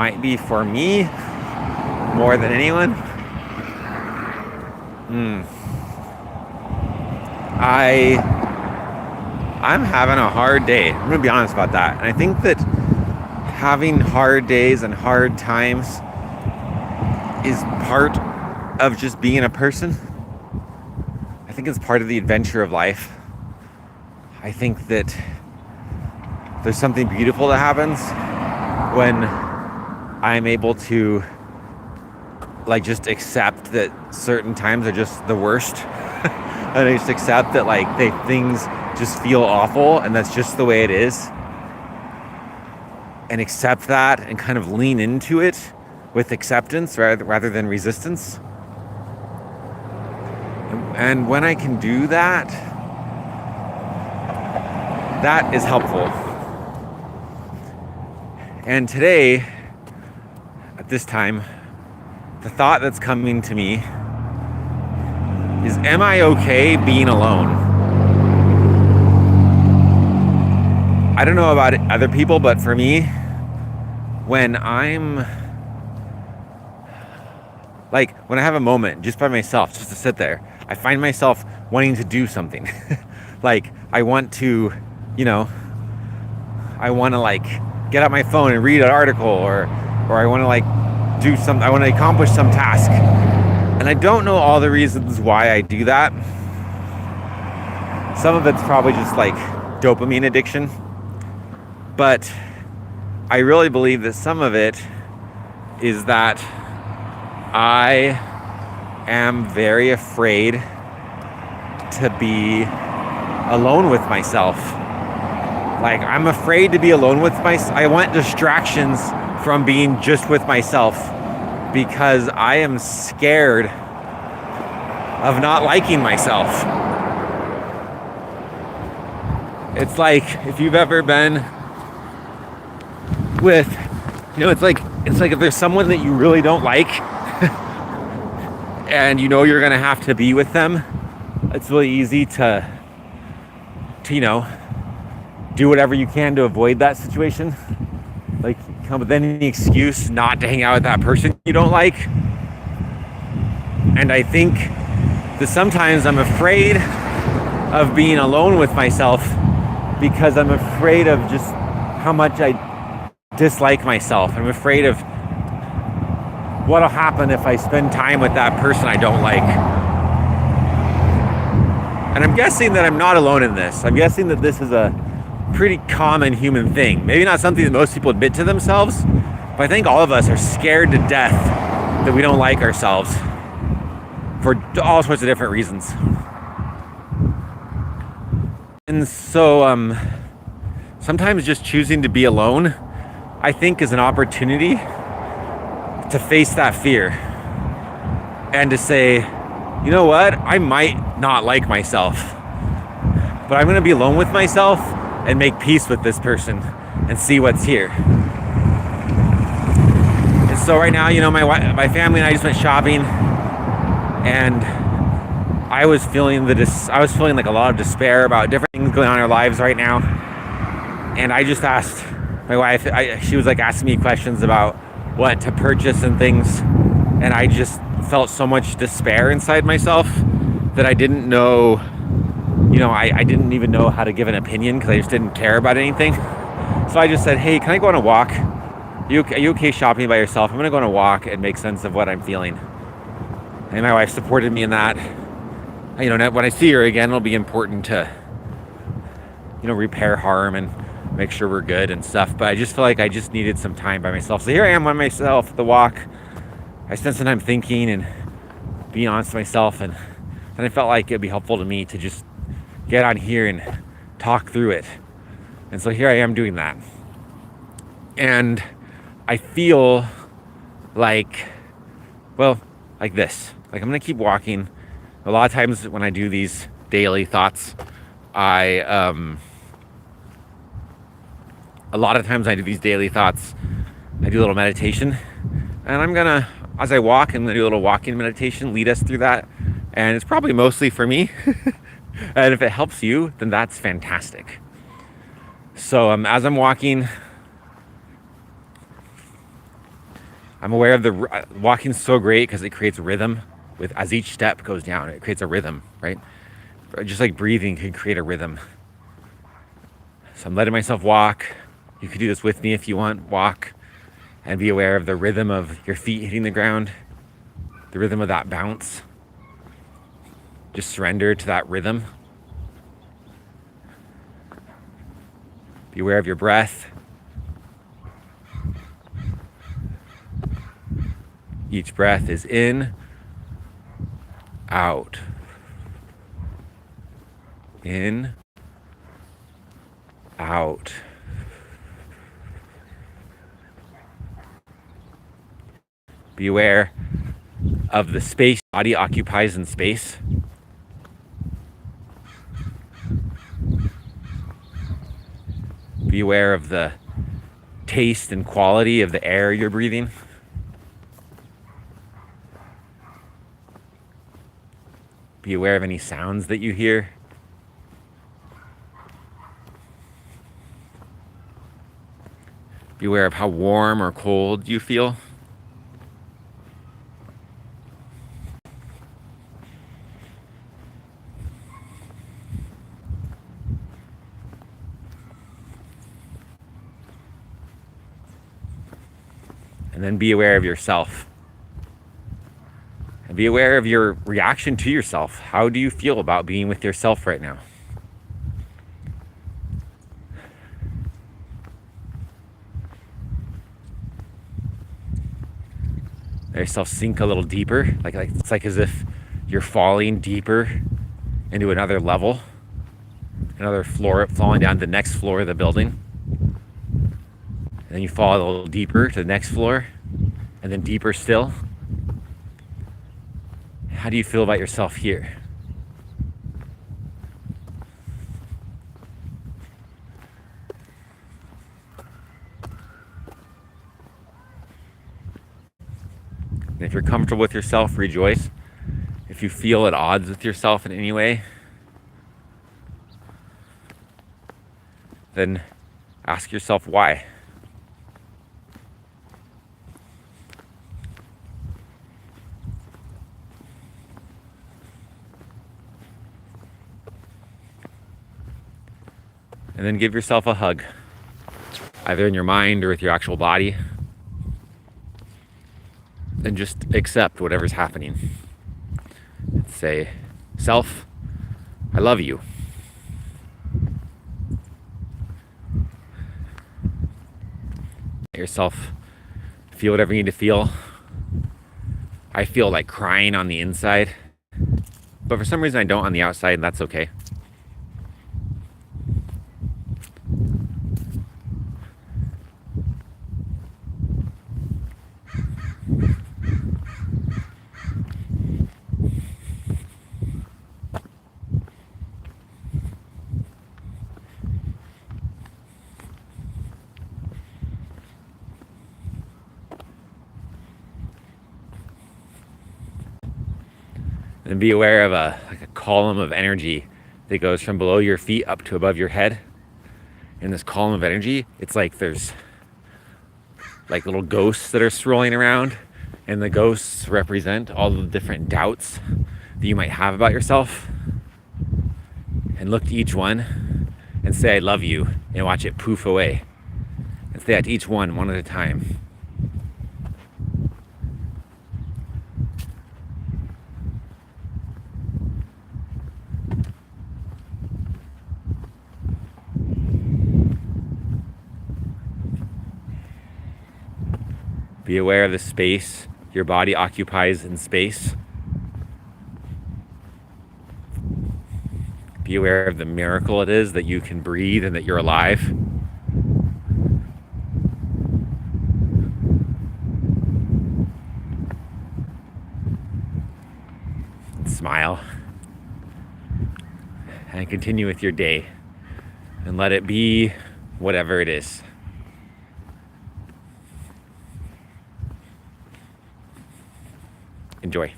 might be for me more than anyone. I'm having a hard day. I'm gonna be honest about that. And I think that having hard days and hard times is part of just being a person. I think it's part of the adventure of life. I think that there's something beautiful that happens when I'm able to like just accept that certain times are just the worst. And I just accept that like things just feel awful and that's just the way it is. And accept that and kind of lean into it with acceptance rather than resistance. And when I can do that, that is helpful. And today, at this time, the thought that's coming to me is, am I okay being alone? I don't know about other people, but for me, when I'm like, when I have a moment just by myself, just to sit there, I find myself wanting to do something. Like, I want to, I want to like get out my phone and read an article, or I want to like do something, I want to accomplish some task. And I don't know all the reasons why I do that. Some of it's probably just like dopamine addiction. But I really believe that some of it is that I am very afraid to be alone with myself. Like, I'm afraid to be alone with myself. I want distractions from being just with myself because I am scared of not liking myself. It's like if you've ever been with, it's like if there's someone that you really don't like and you're gonna have to be with them, it's really easy to do whatever you can to avoid that situation. Like, come up with any excuse not to hang out with that person you don't like. And I think that sometimes I'm afraid of being alone with myself because I'm afraid of just how much I dislike myself. I'm afraid of what'll happen if I spend time with that person I don't like. And I'm guessing that I'm not alone in this. I'm guessing that this is a pretty common human thing. Maybe not something that most people admit to themselves, but I think all of us are scared to death that we don't like ourselves for all sorts of different reasons. And so sometimes just choosing to be alone, I think, is an opportunity to face that fear and to say, you know what, I might not like myself, but I'm going to be alone with myself and make peace with this person and see what's here. And so right now, my family and I just went shopping, and I was feeling like a lot of despair about different things going on in our lives right now. And I just asked my wife, she was like asking me questions about what to purchase and things, and I just felt so much despair inside myself that I didn't know, I didn't even know how to give an opinion because I just didn't care about anything. So I just said, hey, can I go on a walk? Are you okay shopping by yourself? I'm going to go on a walk and make sense of what I'm feeling. And my wife supported me in that. When I see her again, it'll be important to, repair harm and make sure we're good and stuff. But I just feel like I just needed some time by myself. So here I am on myself, the walk. I spent some time thinking and being honest with myself. And then I felt like it'd be helpful to me to just get on here and talk through it. And so here I am doing that. And I feel like this. Like, I'm going to keep walking. A lot of times when I do these daily thoughts, I do a little meditation. And I'm going to, as I walk, I'm going to do a little walking meditation, lead us through that. And it's probably mostly for me. And if it helps you, then that's fantastic. So as I'm walking, I'm aware of the walking so great because it creates rhythm with as each step goes down. It creates a rhythm, right? Just like breathing can create a rhythm. So I'm letting myself walk. You could do this with me if you want. Walk and be aware of the rhythm of your feet hitting the ground, the rhythm of that bounce. Just surrender to that rhythm. Be aware of your breath. Each breath is in, out. In, out. Be aware of the space body occupies in space. Be aware of the taste and quality of the air you're breathing. Be aware of any sounds that you hear. Be aware of how warm or cold you feel. And then be aware of yourself. And be aware of your reaction to yourself. How do you feel about being with yourself right now? Let yourself sink a little deeper. Like it's like as if you're falling deeper into another level, another floor, falling down to the next floor of the building. And then you fall a little deeper to the next floor, and then deeper still. How do you feel about yourself here? And if you're comfortable with yourself, rejoice. If you feel at odds with yourself in any way, then ask yourself why. And then give yourself a hug, either in your mind or with your actual body. And just accept whatever's happening. Say, self, I love you. Let yourself feel whatever you need to feel. I feel like crying on the inside, but for some reason I don't on the outside, and that's okay. And be aware of a column of energy that goes from below your feet up to above your head. In this column of energy, it's like there's like little ghosts that are swirling around, and the ghosts represent all the different doubts that you might have about yourself. And look to each one and say, I love you, and watch it poof away. And say that to each one at a time. Be aware of the space your body occupies in space. Be aware of the miracle it is that you can breathe and that you're alive. And smile. And continue with your day. And let it be whatever it is. Enjoy.